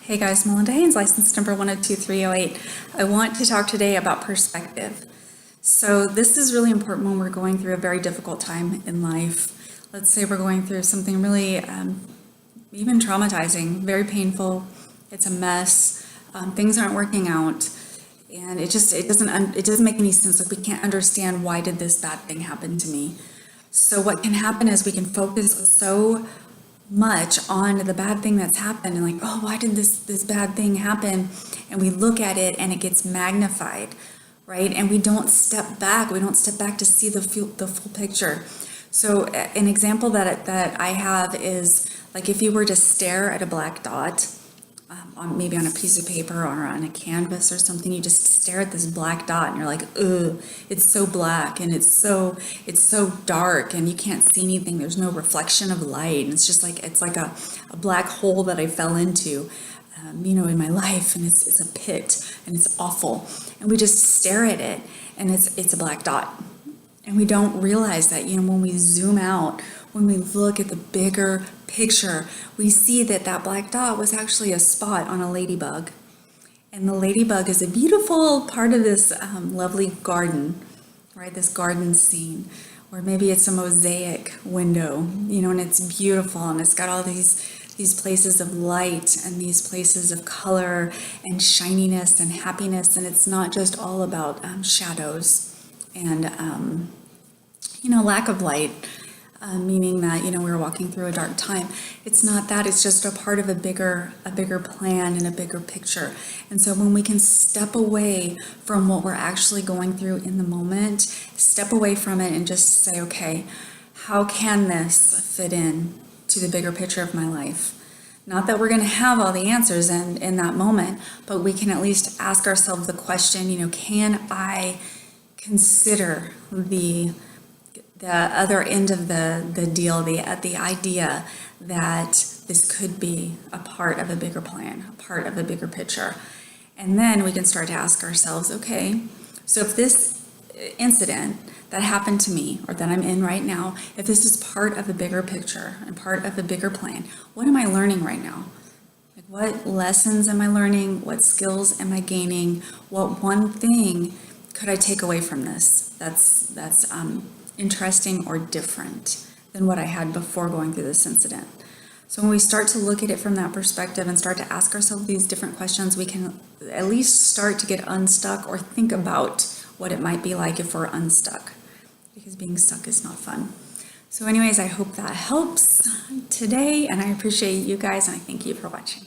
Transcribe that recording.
Hey guys, Melinda Haynes, license number 102308. I want to talk today about perspective. So this is really important when we're going through a very difficult time in life. Let's say we're going through something really even traumatizing, very painful. It's a mess. Things aren't working out, and it doesn't make any sense. Like, we can't understand, why did this bad thing happen to me? So what can happen is we can focus so much on the bad thing that's happened and like, oh, why did this bad thing happen? And we look at it and it gets magnified, right? And we don't step back. We don't step back to see the full picture. So an example that I have is, like, if you were to stare at a black dot, maybe on a piece of paper or on a canvas or something, you just stare at this black dot and you're like, ugh, it's so black and it's so dark and you can't see anything. There's no reflection of light. And it's like a black hole that I fell into, in my life, and it's a pit and it's awful. And we just stare at it and it's a black dot. And we don't realize that, when we zoom out, when we look at the bigger picture, we see that black dot was actually a spot on a ladybug. And the ladybug is a beautiful part of this lovely garden, right? This garden scene, or maybe it's a mosaic window, and it's beautiful and it's got all these places of light and these places of color and shininess and happiness. And it's not just all about shadows and, lack of light. Meaning that, we're walking through a dark time. It's not that. It's just a part of a bigger plan and a bigger picture. And so when we can step away from what we're actually going through in the moment, step away from it and just say, okay, how can this fit in to the bigger picture of my life? Not that we're going to have all the answers in that moment, but we can at least ask ourselves the question, can I consider the other end of the deal, the idea that this could be a part of a bigger plan, a part of a bigger picture. And then we can start to ask ourselves, okay, so if this incident that happened to me or that I'm in right now, if this is part of a bigger picture and part of a bigger plan, what am I learning right now? Like, what lessons am I learning? What skills am I gaining? What one thing could I take away from this that's interesting or different than what I had before going through this incident? So when we start to look at it from that perspective and start to ask ourselves these different questions, we can at least start to get unstuck or think about what it might be like if we're unstuck, because being stuck is not fun. So anyways, I hope that helps today, and I appreciate you guys, and I thank you for watching.